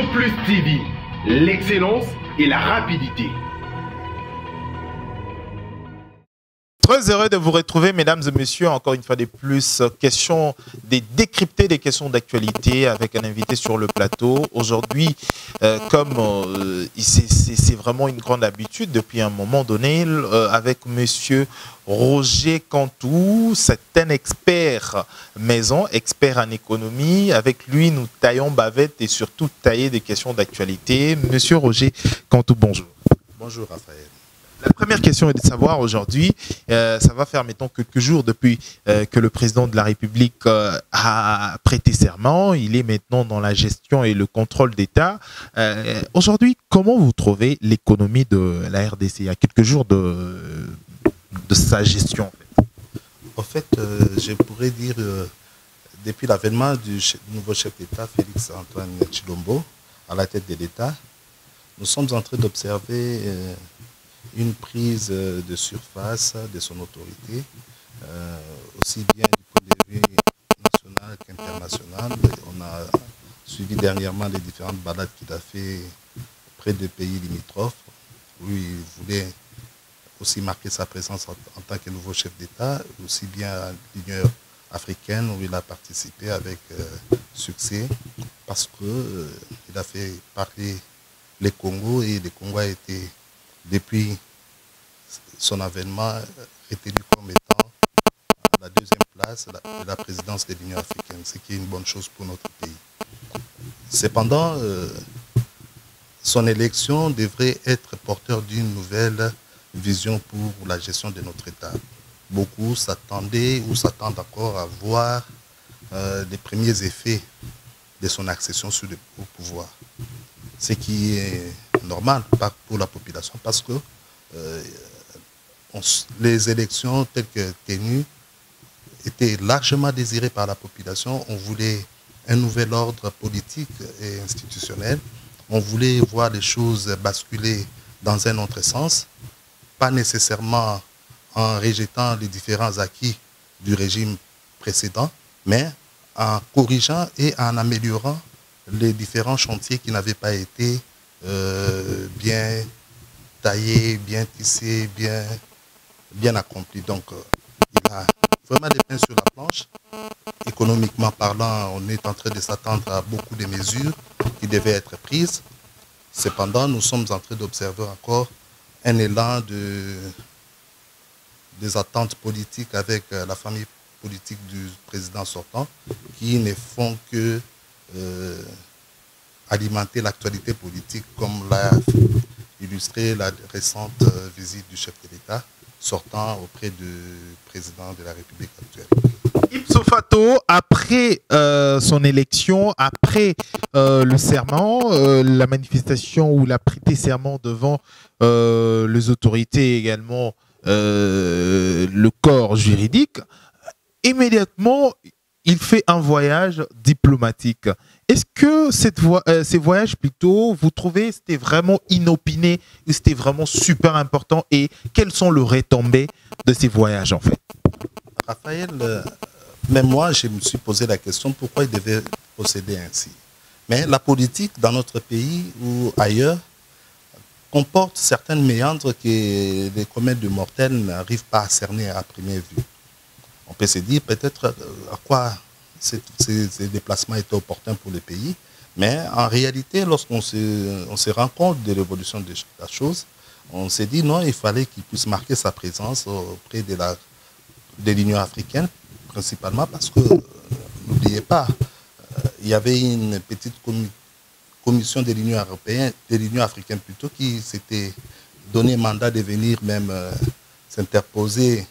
Vision Plus TV, l'excellence et la rapidité. Très heureux de vous retrouver, mesdames et messieurs, encore une fois de plus, décrypter des questions d'actualité avec un invité sur le plateau. Aujourd'hui, c'est vraiment une grande habitude depuis un moment donné, avec monsieur Roger Cantou, c'est un expert maison, expert en économie. Avec lui, nous taillons bavette et surtout tailler des questions d'actualité. Monsieur Roger Cantou, bonjour. Bonjour Raphaël. La première question est de savoir aujourd'hui, ça va faire mettons quelques jours depuis que le président de la République a prêté serment. Il est maintenant dans la gestion et le contrôle d'État. Aujourd'hui, comment vous trouvez l'économie de la RDC? Il y a quelques jours de sa gestion. En fait, je pourrais dire, depuis l'avènement du nouveau chef d'État, Félix Antoine Tshilombo, à la tête de l'État, nous sommes en train d'observer une prise de surface de son autorité, aussi bien du point de vue national qu'international. On a suivi dernièrement les différentes balades qu'il a fait près des pays limitrophes, où il voulait aussi marquer sa présence en tant que nouveau chef d'État, aussi bien à l'Union africaine, où il a participé avec succès, parce qu'il a fait parler les Congos, et le Congo a été, depuis son avènement, retenu comme étant à la deuxième place de la présidence de l'Union africaine, ce qui est une bonne chose pour notre pays. Cependant, son élection devrait être porteur d'une nouvelle vision pour la gestion de notre État. Beaucoup s'attendaient ou s'attendent encore à voir les premiers effets de son accession au pouvoir. Ce qui est normal pour la population, parce que les élections telles que tenues étaient largement désirées par la population. On voulait un nouvel ordre politique et institutionnel. On voulait voir les choses basculer dans un autre sens, pas nécessairement en rejetant les différents acquis du régime précédent, mais en corrigeant et en améliorant les différents chantiers qui n'avaient pas été bien taillés, bien tissés, bien accomplis. Donc, il a vraiment des pains sur la planche. Économiquement parlant, on est en train de s'attendre à beaucoup de mesures qui devaient être prises. Cependant, nous sommes en train d'observer encore un élan des attentes politiques avec la famille politique du président sortant, qui ne font que alimenter l'actualité politique, comme l'a illustré la récente visite du chef de l'État sortant auprès du président de la République actuelle. Ipso facto, après son élection, après le serment, la manifestation où il a prêté serment devant les autorités, également le corps juridique, immédiatement, il fait un voyage diplomatique. Est-ce que ces voyages, plutôt, vous trouvez c'était vraiment inopiné ou c'était vraiment super important? Et quelles sont les retombées de ces voyages, en fait? Raphaël, même moi, je me suis posé la question pourquoi il devait procéder ainsi. Mais la politique, dans notre pays ou ailleurs, comporte certaines méandres que les comètes de mortels n'arrivent pas à cerner à première vue. On peut se dire peut-être à quoi ces déplacements étaient opportuns pour le pays, mais en réalité, lorsqu'on se rend compte de l'évolution de la chose, on s'est dit non, il fallait qu'il puisse marquer sa présence auprès de l'Union africaine, principalement parce que, n'oubliez pas, il y avait une petite commission de l'Union européenne, de l'Union africaine plutôt, qui s'était donné mandat de venir même s'interposer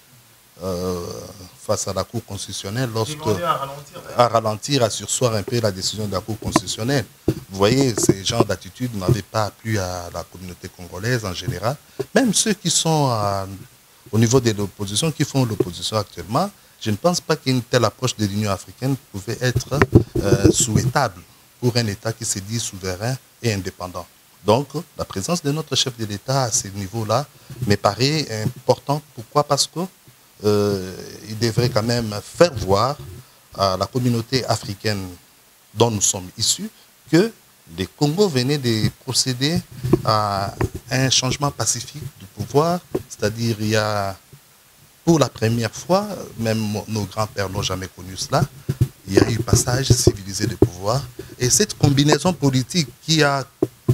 face à la Cour constitutionnelle, à ralentir, à surseoir un peu la décision de la Cour constitutionnelle. Vous voyez, ces genres d'attitudes n'avaient pas plu à la communauté congolaise en général. Même ceux qui sont au niveau de l'opposition, qui font l'opposition actuellement, je ne pense pas qu'une telle approche de l'Union africaine pouvait être souhaitable pour un État qui se dit souverain et indépendant. Donc, la présence de notre chef de l'État à ce niveau-là me paraît important. Pourquoi? Parce que il devrait quand même faire voir à la communauté africaine dont nous sommes issus que le Congo venait de procéder à un changement pacifique du pouvoir, c'est-à-dire il y a, pour la première fois, même nos grands-pères n'ont jamais connu cela, il y a eu passage civilisé de pouvoir. Et cette combinaison politique qui a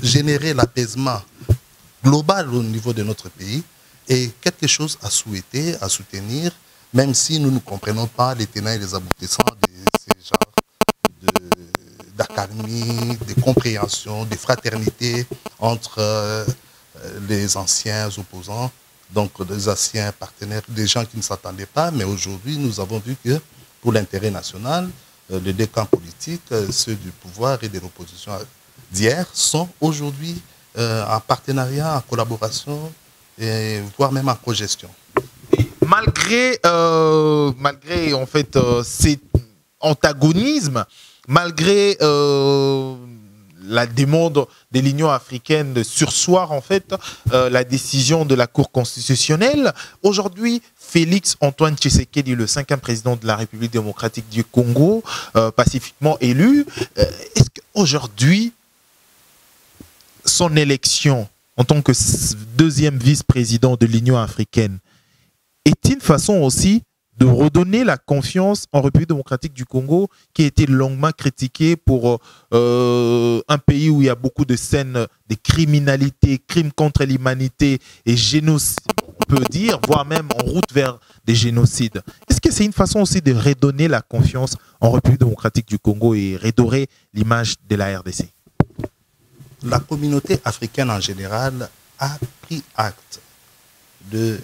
généré l'apaisement global au niveau de notre pays est quelque chose à souhaiter, à soutenir, même si nous ne comprenons pas les tenants et les aboutissants de ces genres d'accalmie, de compréhension, de fraternité entre les anciens opposants, donc les anciens partenaires, des gens qui ne s'attendaient pas, mais aujourd'hui nous avons vu que pour l'intérêt national, les deux camps politiques, ceux du pouvoir et de l'opposition d'hier, sont aujourd'hui en partenariat, en collaboration, et voire même en cogestion. Malgré en fait cet antagonisme, malgré la demande de l'Union africaine de surseoir en fait la décision de la Cour constitutionnelle, aujourd'hui Félix Antoine Tshisekedi, le 5e président de la République démocratique du Congo, pacifiquement élu, est-ce qu'aujourd'hui son élection en tant que 2e vice-président de l'Union africaine est une façon aussi de redonner la confiance en République démocratique du Congo, qui a été longuement critiquée pour un pays où il y a beaucoup de scènes de criminalité, crimes contre l'humanité et génocide, on peut dire, voire même en route vers des génocides. Est-ce que c'est une façon aussi de redonner la confiance en République démocratique du Congo et redorer l'image de la RDC? La communauté africaine en général a pris acte du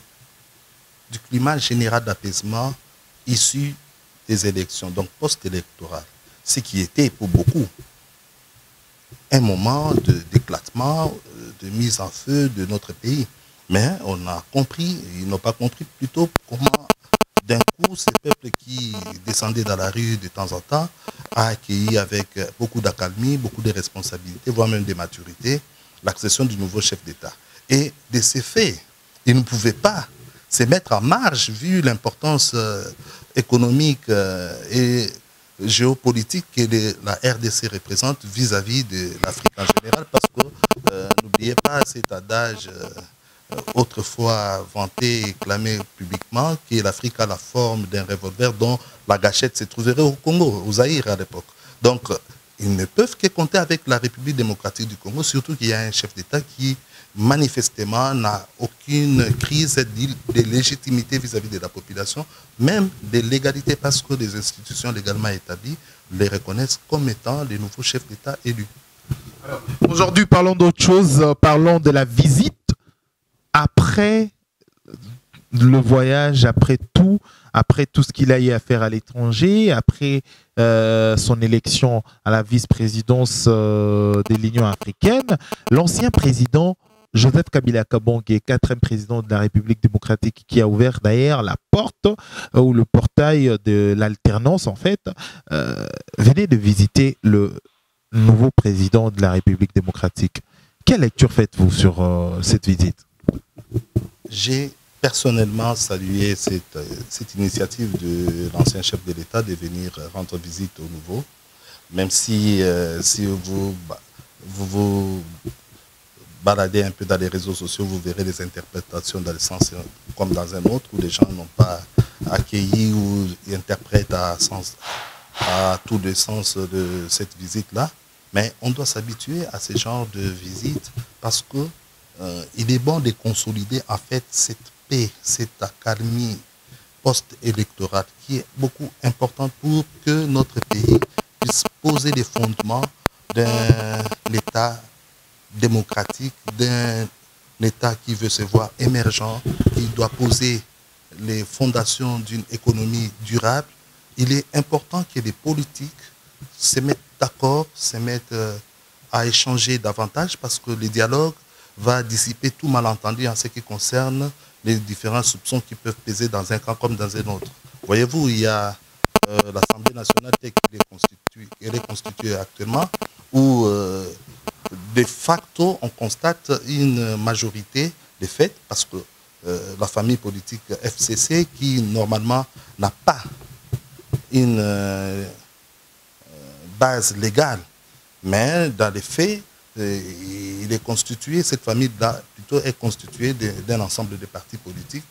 climat général d'apaisement issu des élections, donc post-électorales, ce qui était pour beaucoup un moment d'éclatement, de mise en feu de notre pays. Mais on a compris, ils n'ont pas compris plutôt comment d'un coup ces peuples qui descendaient dans la rue de temps en temps a accueilli avec beaucoup d'accalmie, beaucoup de responsabilités, voire même de maturité, l'accession du nouveau chef d'État. Et de ces faits, ils ne pouvaient pas se mettre en marge vu l'importance économique et géopolitique que la RDC représente vis-à-vis de l'Afrique en général, parce que n'oubliez pas cet adage autrefois vanté et clamé publiquement, que l'Afrique a la forme d'un revolver dont la gâchette se trouverait au Congo, au Zaïre à l'époque. Donc, ils ne peuvent que compter avec la République démocratique du Congo, surtout qu'il y a un chef d'État qui, manifestement, n'a aucune crise de légitimité vis-à-vis de la population, même de légalité, parce que les institutions légalement établies les reconnaissent comme étant les nouveaux chefs d'État élus. Aujourd'hui, parlons d'autre chose, parlons de la visite après le voyage, après tout ce qu'il a eu à faire à l'étranger, après son élection à la vice-présidence de l'Union africaine. L'ancien président Joseph Kabila Kabange, 4e président de la République démocratique, qui a ouvert d'ailleurs la porte ou le portail de l'alternance, en fait, venait de visiter le nouveau président de la République démocratique. Quelle lecture faites-vous sur cette visite? J'ai personnellement salué cette initiative de l'ancien chef de l'État de venir rendre visite au nouveau, même si, si vous baladez un peu dans les réseaux sociaux, vous verrez des interprétations dans le sens comme dans un autre, où les gens n'ont pas accueilli ou interprètent à tout le sens de cette visite-là. Mais on doit s'habituer à ce genre de visite parce que il est bon de consolider en fait cette paix, cette accalmie post-électorale qui est beaucoup importante pour que notre pays puisse poser les fondements d'un État démocratique, d'un État qui veut se voir émergent, qui doit poser les fondations d'une économie durable. Il est important que les politiques se mettent d'accord, se mettent à échanger davantage parce que le dialogue va dissiper tout malentendu en ce qui concerne les différents soupçons qui peuvent peser dans un camp comme dans un autre. Voyez-vous, il y a l'Assemblée nationale telle qu'elle est constituée actuellement, où de facto on constate une majorité de fait, parce que la famille politique FCC, qui normalement n'a pas une base légale Mais dans les faits, il est constitué, cette famille-là plutôt est constituée d'un ensemble de partis politiques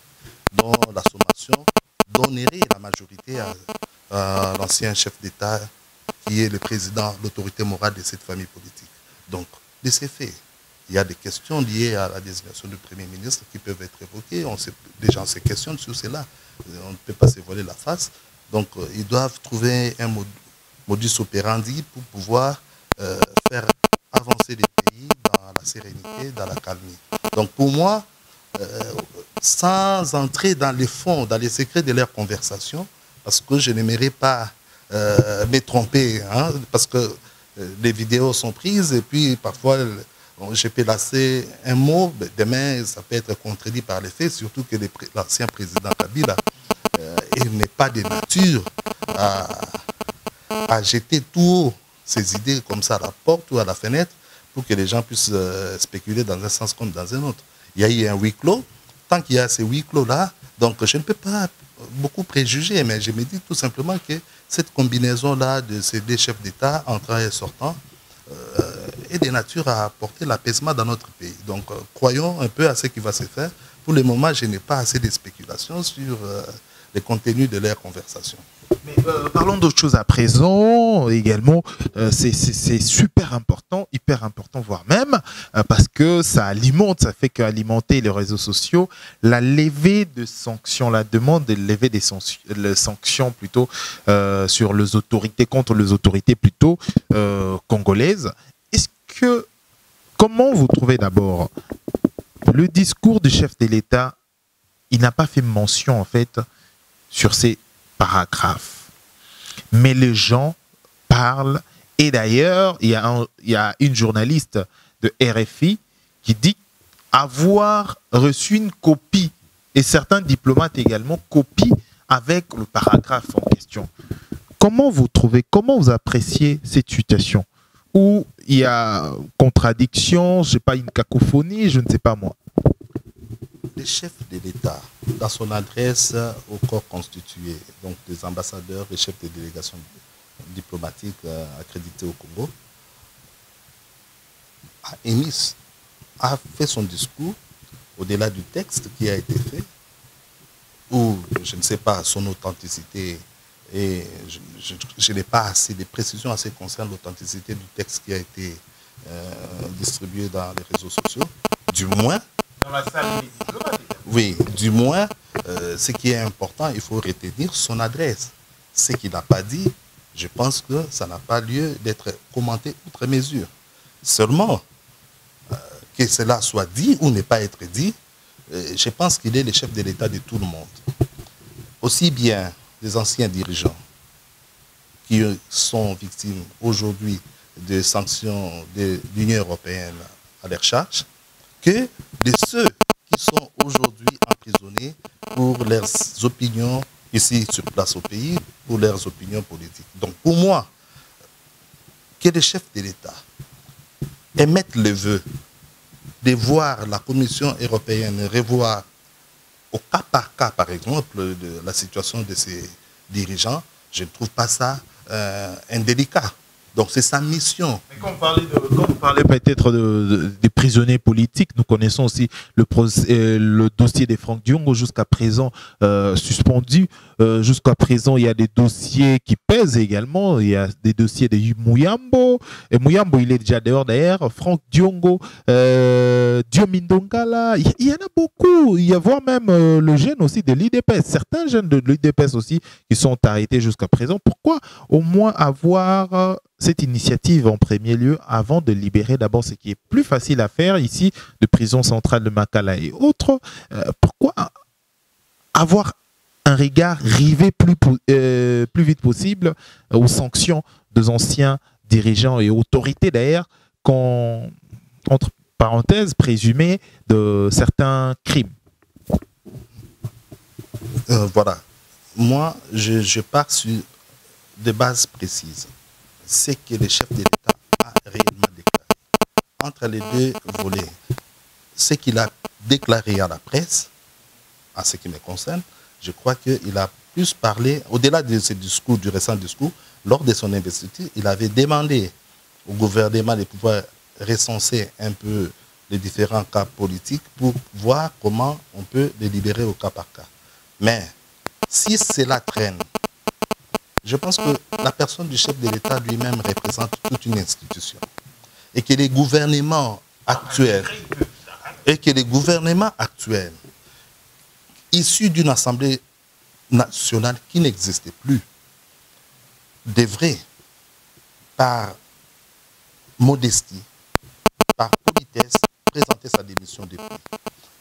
dont la sommation donnerait la majorité à l'ancien chef d'État qui est le président, l'autorité morale de cette famille politique. Donc, de ces faits, il y a des questions liées à la désignation du Premier ministre qui peuvent être évoquées. Les gens se questionnent sur cela. On ne peut pas se voiler la face. Donc, ils doivent trouver un modus operandi pour pouvoir faire avancer les pays dans la sérénité, dans la calmie. Donc, pour moi, sans entrer dans les fonds, dans les secrets de leur conversation, parce que je n'aimerais pas me tromper, hein, parce que les vidéos sont prises et puis parfois je peux laisser un mot, demain ça peut être contredit par les faits, surtout que l'ancien président Kabila, il n'est pas de nature à jeter tout ces idées comme ça à la porte ou à la fenêtre pour que les gens puissent spéculer dans un sens comme dans un autre. Il y a eu un huis clos. Tant qu'il y a ces huis clos-là, donc je ne peux pas beaucoup préjuger, mais je me dis tout simplement que cette combinaison-là de ces deux chefs d'État, entrant et sortant, est de nature à apporter l'apaisement dans notre pays. Donc croyons un peu à ce qui va se faire. Pour le moment, je n'ai pas assez de spéculations sur les contenus de leur conversation. Mais parlons d'autre chose à présent également. C'est super important, hyper important, voire même, parce que ça alimente, ça fait qu'alimenter les réseaux sociaux, la levée de sanctions, la demande de lever des sanctions plutôt sur les autorités, contre les autorités plutôt congolaises. Comment vous trouvez d'abord le discours du chef de l'État? Il n'a pas fait mention en fait sur ces paragraphes. Mais les gens parlent. Et d'ailleurs, il y a une journaliste de RFI qui dit avoir reçu une copie, et certains diplomates également, copient avec le paragraphe en question. Comment vous trouvez, comment vous appréciez cette situation où il y a contradiction, je ne sais pas, une cacophonie, je ne sais pas moi. Le chef de l'État, dans son adresse au corps constitué, donc des ambassadeurs et chefs de délégation diplomatique accrédités au Congo, a fait son discours au-delà du texte qui a été fait, ou je ne sais pas son authenticité, et je n'ai pas assez de précisions en ce qui concerne l'authenticité du texte qui a été distribué dans les réseaux sociaux, du moins. Dans la salle des diplomates. Oui, du moins, ce qui est important, il faut retenir son adresse. Ce qu'il n'a pas dit, je pense que ça n'a pas lieu d'être commenté outre mesure. Seulement, que cela soit dit ou ne pas être dit, je pense qu'il est le chef de l'État de tout le monde. Aussi bien des anciens dirigeants qui sont victimes aujourd'hui de sanctions de l'Union européenne à leur charge, que de ceux qui sont aujourd'hui emprisonnés pour leurs opinions ici sur place au pays, pour leurs opinions politiques. Donc pour moi, que les chefs de l'État émettent le vœu de voir la Commission européenne revoir au cas par cas, par exemple, de la situation de ces dirigeants, je ne trouve pas ça indélicat. Donc c'est sa mission. Mais quand vous parlez peut-être des prisonniers politiques, nous connaissons aussi le dossier des Franck Diongo jusqu'à présent suspendu. Jusqu'à présent, il y a des dossiers qui pèsent également. Il y a des dossiers de Muyambo. Et Muyambo, il est déjà dehors d'ailleurs. Franck Diongo, Diomindongala. Il y en a beaucoup. Il y a voire même le jeune aussi de l'IDPS. Certains jeunes de l'IDPS aussi qui sont arrêtés jusqu'à présent. Pourquoi au moins avoir cette initiative en premier lieu avant de libérer d'abord ce qui est plus facile à faire ici de prison centrale de Makala et autres? Pourquoi avoir un regard rivé plus vite possible aux sanctions des anciens dirigeants et autorités d'ailleurs, entre parenthèses, présumées de certains crimes? Voilà. Moi, je pars sur des bases précises. C'est que le chef de l'État a réellement déclaré. Entre les deux volets, ce qu'il a déclaré à la presse, en ce qui me concerne, je crois qu'il a plus parlé, au-delà de ce discours, du récent discours, lors de son investiture, il avait demandé au gouvernement de pouvoir recenser un peu les différents cas politiques pour voir comment on peut les libérer au cas par cas. Mais si cela traîne, je pense que la personne du chef de l'État lui-même représente toute une institution. Et que les gouvernements actuels, issus d'une assemblée nationale qui n'existait plus, devraient, par modestie, par politesse, présenter sa démission depuis.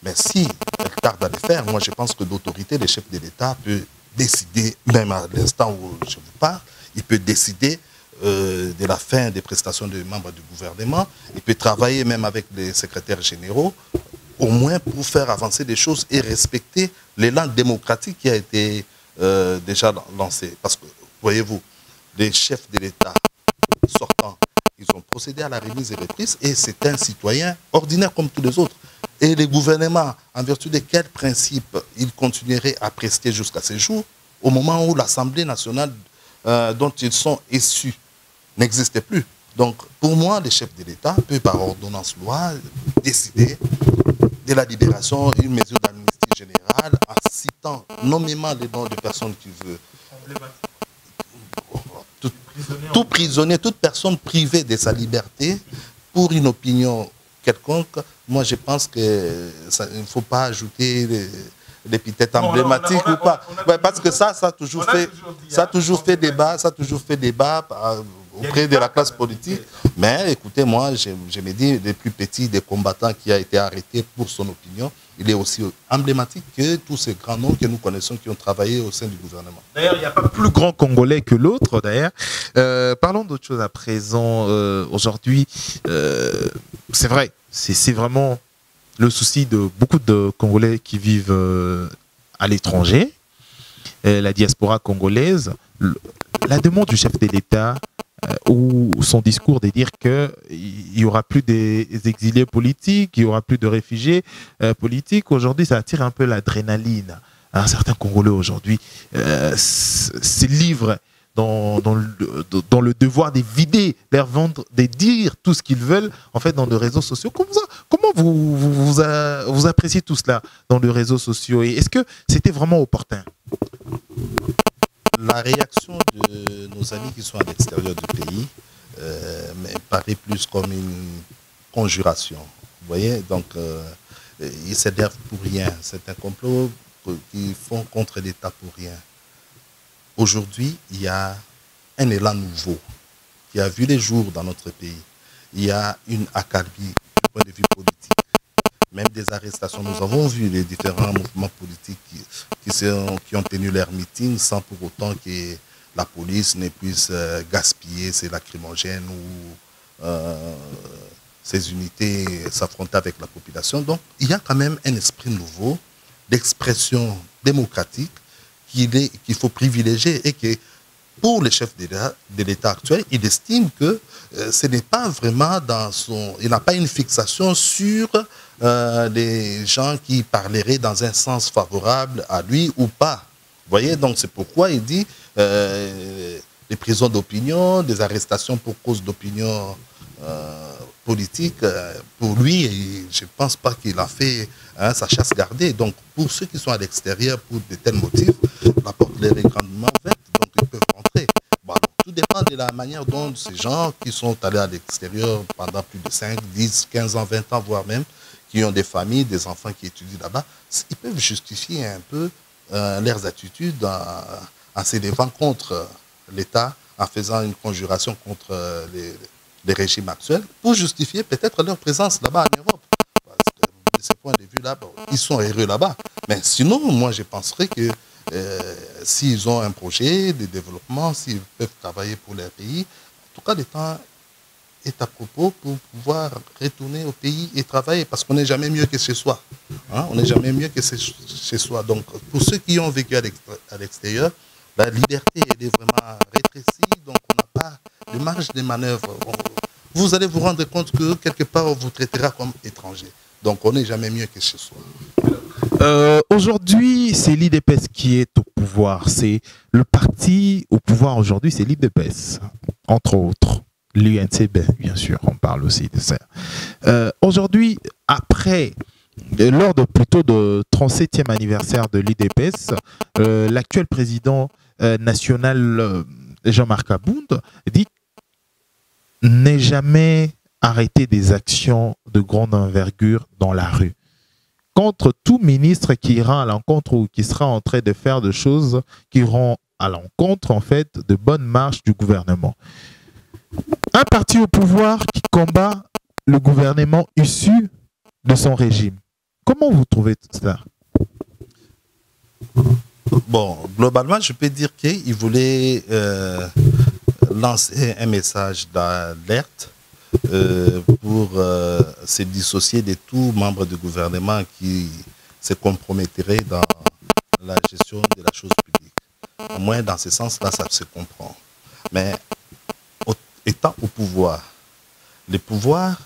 Mais si elle tarde à le faire, moi je pense que d'autorité, le chef de l'État peut décider, même à l'instant où je vous parle, il peut décider de la fin des prestations des membres du gouvernement, il peut travailler même avec les secrétaires généraux, au moins pour faire avancer les choses et respecter l'élan démocratique qui a été déjà lancé. Parce que, voyez-vous, les chefs de l'État sortants, ils ont procédé à la remise et reprise et c'est un citoyen ordinaire comme tous les autres. Et les gouvernements, en vertu de quels principes ils continueraient à prester jusqu'à ce jour, au moment où l'Assemblée nationale dont ils sont issus n'existait plus. Donc, pour moi, le chef de l'État peut, par ordonnance loi, décider de la libération, une mesure d'amnistie générale, en citant nommément les noms de personnes qui veulent. Tout prisonnier, toute personne privée de sa liberté pour une opinion quelconque, moi je pense qu'il ne faut pas ajouter l'épithète emblématique ou pas. Ouais, parce que ça a toujours fait débat auprès de la classe politique. Mais écoutez, moi je me dis, le plus petit des combattants qui a été arrêté pour son opinion, il est aussi emblématique que tous ces grands noms que nous connaissons qui ont travaillé au sein du gouvernement. D'ailleurs, il n'y a pas plus grand Congolais que l'autre, d'ailleurs. Parlons d'autre chose à présent. Aujourd'hui, c'est vrai, c'est vraiment le souci de beaucoup de Congolais qui vivent à l'étranger, la diaspora congolaise. La demande du chef de l'État ou son discours de dire qu'il n'y aura plus des exilés politiques, il n'y aura plus de réfugiés politiques, aujourd'hui, ça attire un peu l'adrénaline. Un certain Congolais aujourd'hui se livrent dans le devoir de vider leur ventre, de dire tout ce qu'ils veulent en fait dans les réseaux sociaux. Comment vous appréciez tout cela dans les réseaux sociaux et est-ce que c'était vraiment opportun? La réaction de nos amis qui sont à l'extérieur du pays me paraît plus comme une conjuration. Vous voyez, donc ils s'énervent pour rien. C'est un complot qu'ils font contre l'État pour rien. Aujourd'hui, il y a un élan nouveau qui a vu les jours dans notre pays. Il y a une accalmie du point de vue politique. Même des arrestations. Nous avons vu les différents mouvements politiques qui ont tenu leur meeting sans pour autant que la police ne puisse gaspiller ses lacrymogènes ou ses unités s'affronter avec la population. Donc, il y a quand même un esprit nouveau d'expression démocratique qu'il faut privilégier et que pour le chef de l'État actuel, il estime que ce n'est pas vraiment il n'a pas une fixation sur des gens qui parleraient dans un sens favorable à lui ou pas. Vous voyez, donc c'est pourquoi il dit des prisons d'opinion, des arrestations pour cause d'opinion politique. Pour lui, je ne pense pas qu'il a fait sa chasse gardée. Donc pour ceux qui sont à l'extérieur pour de tels motifs, la porte leur est grandement ouverte, donc ils peuvent rentrer. Bon, alors, tout dépend de la manière dont ces gens qui sont allés à l'extérieur pendant plus de 5, 10, 15 ans, 20 ans, voire même, qui ont des familles, des enfants qui étudient là-bas, ils peuvent justifier un peu leurs attitudes en s'élevant contre l'État, en faisant une conjuration contre les régimes actuels, pour justifier peut-être leur présence là-bas en Europe. Parce que de ce point de vue-là, ils sont heureux là-bas. Mais sinon, moi, je penserais que s'ils ont un projet de développement, s'ils peuvent travailler pour leur pays, en tout cas, le temps est à propos pour pouvoir retourner au pays et travailler, parce qu'on n'est jamais mieux que chez soi. Hein? On n'est jamais mieux que chez soi. Donc, pour ceux qui ont vécu à l'extérieur, la liberté, elle est vraiment rétrécie, donc on n'a pas de marge de manœuvre. Vous allez vous rendre compte que quelque part, on vous traitera comme étranger. Donc, on n'est jamais mieux que chez soi. Aujourd'hui, c'est l'IDPS qui est au pouvoir. C'est le parti au pouvoir aujourd'hui, c'est l'IDPS, entre autres. L'UNCB, bien sûr, on parle aussi de ça. Aujourd'hui, lors de plutôt de 37e anniversaire de l'UDPS, l'actuel président national Jean-Marc Abound dit n'est jamais arrêter des actions de grande envergure dans la rue. Contre tout ministre qui ira à l'encontre ou qui sera en train de faire des choses qui iront à l'encontre, en fait, de bonnes marches du gouvernement. Un parti au pouvoir qui combat le gouvernement issu de son régime. Comment vous trouvez tout cela? Bon, globalement, je peux dire qu'il voulait lancer un message d'alerte pour se dissocier de tout membre du gouvernement qui se compromettrait dans la gestion de la chose publique. Au moins, dans ce sens-là, ça se comprend. Mais étant au pouvoir, le pouvoir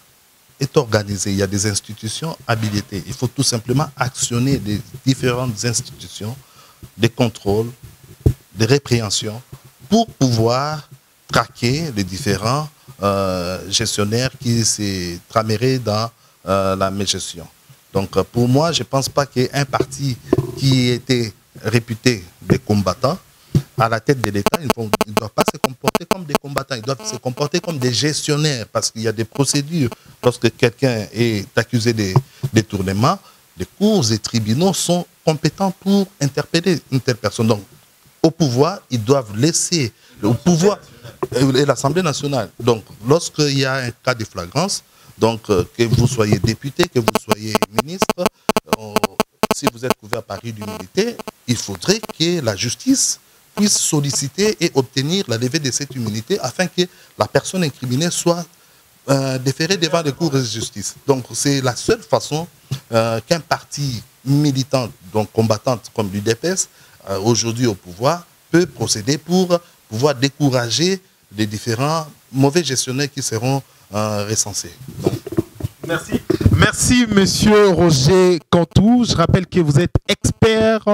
est organisé. Il y a des institutions habilitées. Il faut tout simplement actionner les différentes institutions, des contrôles, des répréhensions, pour pouvoir traquer les différents gestionnaires qui se trameraient dans la mégestion. Donc, pour moi, je ne pense pas qu'il y ait un parti qui était réputé des combattants à la tête de l'État. Ils ne doivent pas se comporter comme des combattants, ils doivent se comporter comme des gestionnaires parce qu'il y a des procédures. Lorsque quelqu'un est accusé de détournement, les cours et tribunaux sont compétents pour interpeller une telle personne. Donc, au pouvoir, ils doivent laisser le pouvoir et l'Assemblée nationale. Donc, lorsqu'il y a un cas de flagrance, donc que vous soyez député, que vous soyez ministre, si vous êtes couvert par l'immunité, il faudrait que la justice puisse solliciter et obtenir la levée de cette immunité afin que la personne incriminée soit déférée devant les cours de justice. Donc, c'est la seule façon qu'un parti militant, donc combattante comme l'UDPS, aujourd'hui au pouvoir, peut procéder pour pouvoir décourager les différents mauvais gestionnaires qui seront recensés. Donc, merci. Merci, monsieur Roger Cantou. Je rappelle que vous êtes expert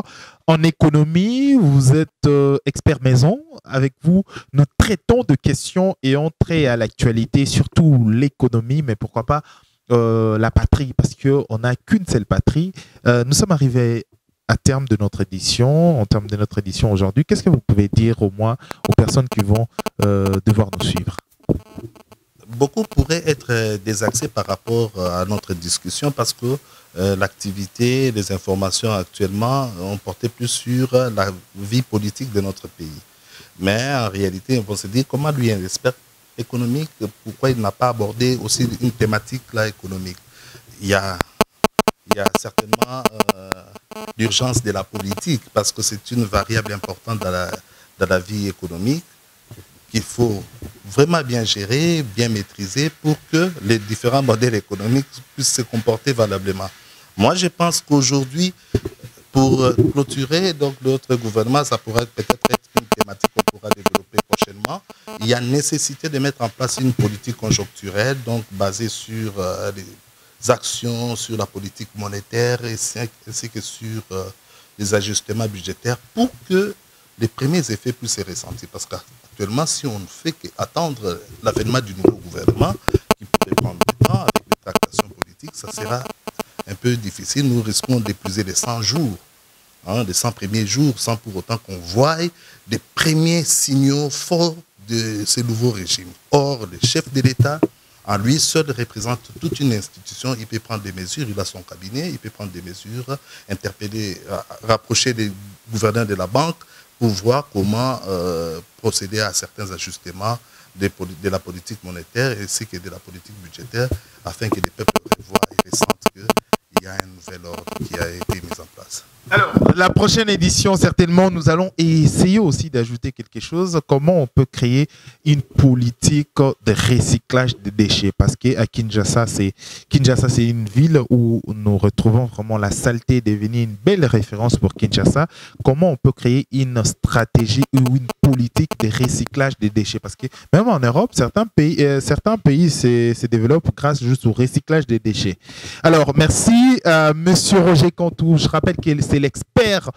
en économie, vous êtes expert maison. Avec vous, nous traitons de questions et entrées à l'actualité, surtout l'économie, mais pourquoi pas la patrie, parce qu'on n'a qu'une seule patrie. Nous sommes arrivés à terme de notre édition, aujourd'hui. Qu'est-ce que vous pouvez dire au moins aux personnes qui vont devoir nous suivre? Beaucoup pourraient être désaxés par rapport à notre discussion parce que l'activité, les informations actuellement ont porté plus sur la vie politique de notre pays. Mais en réalité, on va se dire comment lui, un expert économique, pourquoi il n'a pas abordé aussi une thématique là, économique. Il y a certainement l'urgence de la politique parce que c'est une variable importante dans la vie économique qu'il faut vraiment bien gérer, bien maîtriser pour que les différents modèles économiques puissent se comporter valablement. Moi, je pense qu'aujourd'hui, pour clôturer donc notre gouvernement, ça pourrait peut-être être une thématique qu'on pourra développer prochainement. Il y a nécessité de mettre en place une politique conjoncturelle, donc basée sur les actions, sur la politique monétaire ainsi que sur les ajustements budgétaires pour que les premiers effets puissent se ressentir. Parce qu'actuellement, si on ne fait qu'attendre l'avènement du nouveau gouvernement, qui pourrait prendre du temps avec les tractations politiques, ça sera un peu difficile. Nous risquons d'épuiser les 100 jours, les 100 premiers jours, sans pour autant qu'on voie des premiers signaux forts de ce nouveau régime. Or, le chef de l'État, en lui seul, représente toute une institution. Il peut prendre des mesures, il a son cabinet, il peut prendre des mesures, interpeller, rapprocher les gouverneurs de la banque pour voir comment procéder à certains ajustements de la politique monétaire ainsi que de la politique budgétaire afin que les peuples voient et ressentent qu'il y a un nouvel ordre qui a été mis en place. Alors, la prochaine édition, certainement, nous allons essayer aussi d'ajouter quelque chose. Comment on peut créer une politique de recyclage des déchets? Parce qu'à Kinshasa, c'est une ville où nous retrouvons vraiment la saleté est devenue une belle référence pour Kinshasa. Comment on peut créer une stratégie ou une politique de recyclage des déchets? Parce que même en Europe, certains pays se développent grâce juste au recyclage des déchets. Alors, merci, monsieur Roger Cantou. Je rappelle que c'est l'expert expert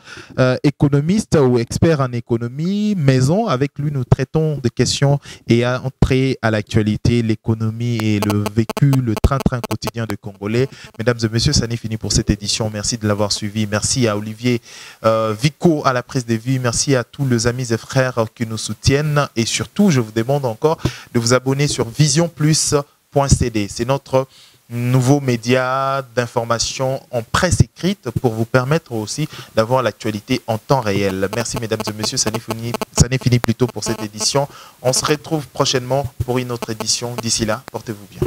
économiste ou expert en économie maison. Avec lui, nous traitons de questions et entrées à l'actualité, l'économie et le vécu, le train-train quotidien de Congolais. Mesdames et messieurs, ça n'est fini pour cette édition. Merci de l'avoir suivi. Merci à Olivier Vico à la prise de vue. Merci à tous les amis et frères qui nous soutiennent. Et surtout, je vous demande encore de vous abonner sur visionplus.cd. C'est notre nouveau média d'information en presse écrite pour vous permettre aussi d'avoir l'actualité en temps réel. Merci mesdames et messieurs, ça n'est fini plus tôt pour cette édition. On se retrouve prochainement pour une autre édition. D'ici là, portez-vous bien.